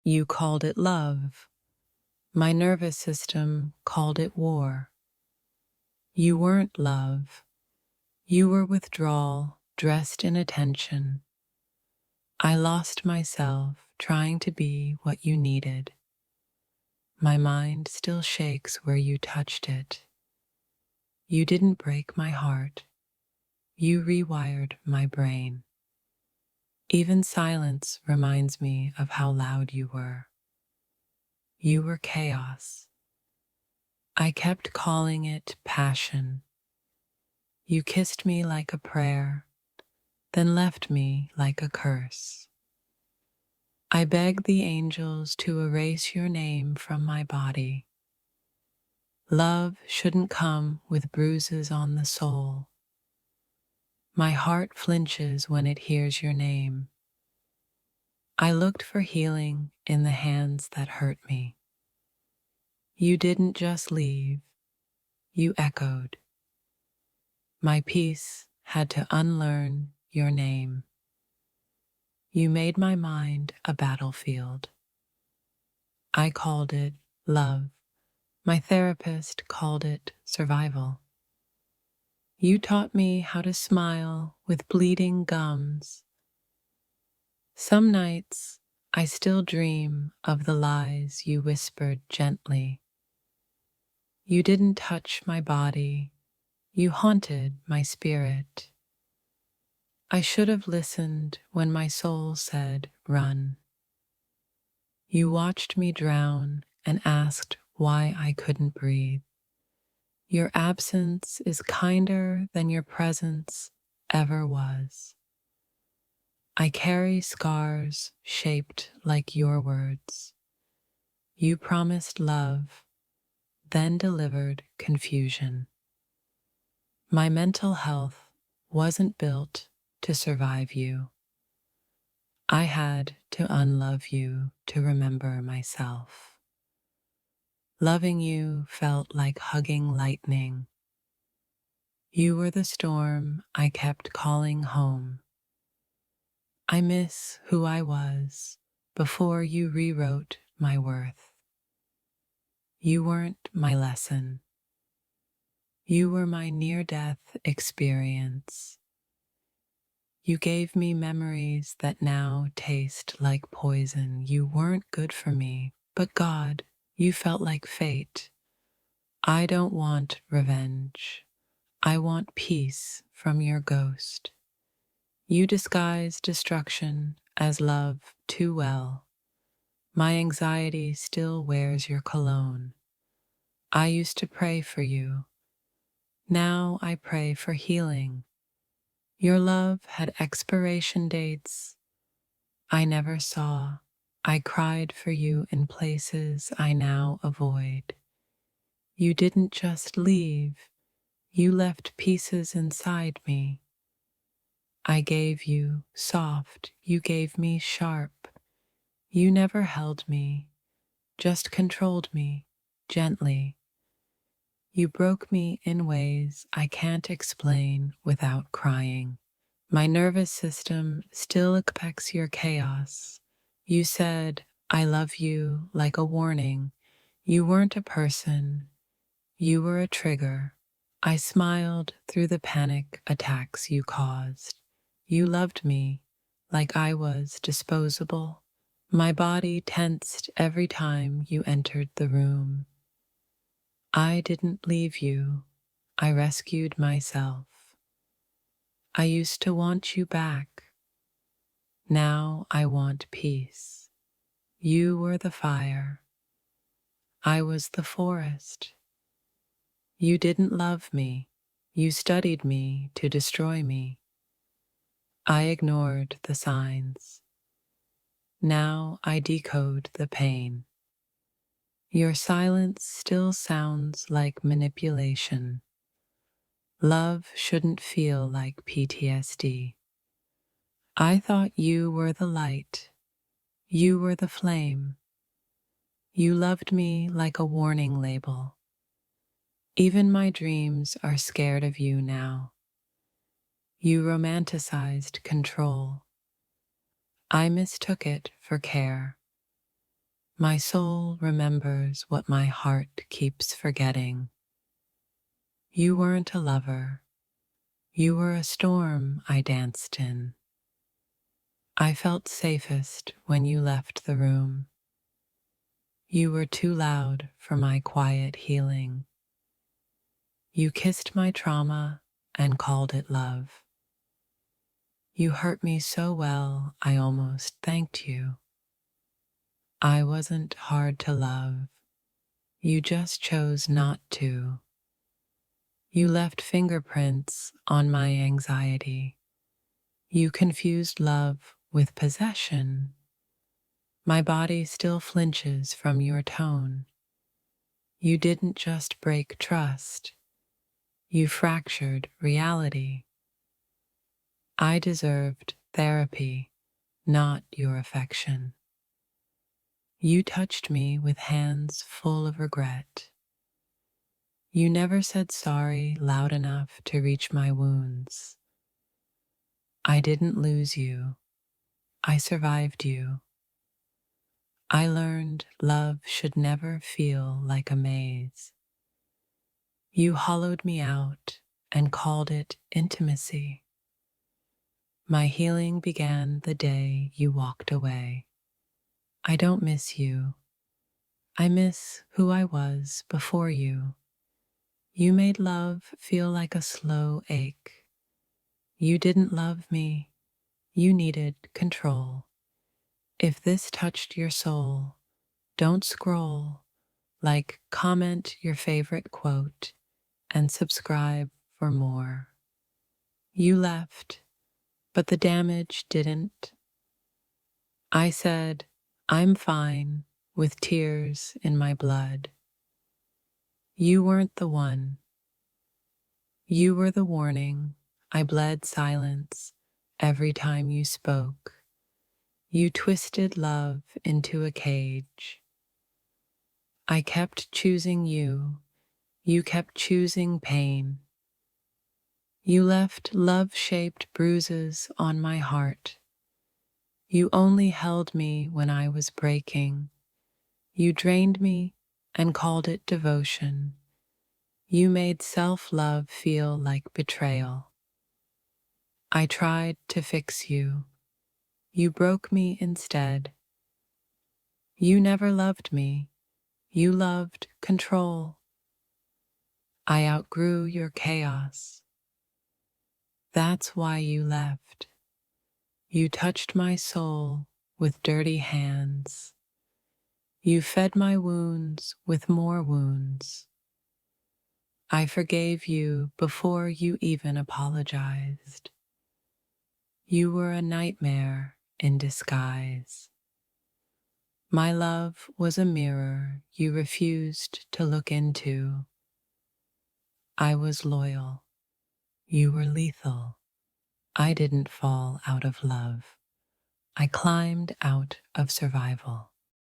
You called it love. My nervous system called it war. You weren't love. You were withdrawal dressed in attention. I lost myself trying to be what you needed. My mind still shakes where you touched it. You didn't break my heart. You rewired my brain. Even silence reminds me of how loud you were. You were chaos. I kept calling it passion. You kissed me like a prayer, then left me like a curse. I begged the angels to erase your name from my body. Love shouldn't come with bruises on the soul. My heart flinches when it hears your name. I looked for healing in the hands that hurt me. You didn't just leave, you echoed. My peace had to unlearn your name. You made my mind a battlefield. I called it love. My therapist called it survival. You taught me how to smile with bleeding gums. Some nights I still dream of the lies you whispered gently. You didn't touch my body, you haunted my spirit. I should have listened when my soul said, run. You watched me drown and asked why I couldn't breathe. Your absence is kinder than your presence ever was. I carry scars shaped like your words. You promised love, then delivered confusion. My mental health wasn't built to survive you. I had to unlove you to remember myself. Loving you felt like hugging lightning. You were the storm I kept calling home. I miss who I was before you rewrote my worth. You weren't my lesson. You were my near-death experience. You gave me memories that now taste like poison. You weren't good for me, but God, you felt like fate. I don't want revenge. I want peace from your ghost. You disguise destruction as love too well. My anxiety still wears your cologne. I used to pray for you. Now I pray for healing. Your love had expiration dates I never saw. I cried for you in places I now avoid. You didn't just leave, you left pieces inside me. I gave you soft, you gave me sharp. You never held me, just controlled me gently. You broke me in ways I can't explain without crying. My nervous system still expects your chaos. You said, I love you like a warning. You weren't a person. You were a trigger. I smiled through the panic attacks you caused. You loved me like I was disposable. My body tensed every time you entered the room. I didn't leave you. I rescued myself. I used to want you back. Now I want peace. You were the fire. I was the forest. You didn't love me. You studied me to destroy me. I ignored the signs. Now I decode the pain. Your silence still sounds like manipulation. Love shouldn't feel like PTSD. I thought you were the light. You were the flame. You loved me like a warning label. Even my dreams are scared of you now. You romanticized control. I mistook it for care. My soul remembers what my heart keeps forgetting. You weren't a lover. You were a storm I danced in. I felt safest when you left the room. You were too loud for my quiet healing. You kissed my trauma and called it love. You hurt me so well I almost thanked you. I wasn't hard to love. You just chose not to. You left fingerprints on my anxiety. You confused love with possession. My body still flinches from your tone. You didn't just break trust. You fractured reality. I deserved therapy, not your affection. You touched me with hands full of regret. You never said sorry loud enough to reach my wounds. I didn't lose you. I survived you. I learned love should never feel like a maze. You hollowed me out and called it intimacy. My healing began the day you walked away. I don't miss you. I miss who I was before you. You made love feel like a slow ache. You didn't love me. You needed control. If this touched your soul, don't scroll. Like, comment your favorite quote and subscribe for more. You left, but the damage didn't. I said, I'm fine, with tears in my blood. You weren't the one. You were the warning. I bled silence every time you spoke. You twisted love into a cage. I kept choosing you. You kept choosing pain. You left love-shaped bruises on my heart. You only held me when I was breaking. You drained me and called it devotion. You made self-love feel like betrayal. I tried to fix you. You broke me instead. You never loved me. You loved control. I outgrew your chaos. That's why you left. You touched my soul with dirty hands. You fed my wounds with more wounds. I forgave you before you even apologized. You were a nightmare in disguise. My love was a mirror you refused to look into. I was loyal. You were lethal. I didn't fall out of love. I climbed out of survival.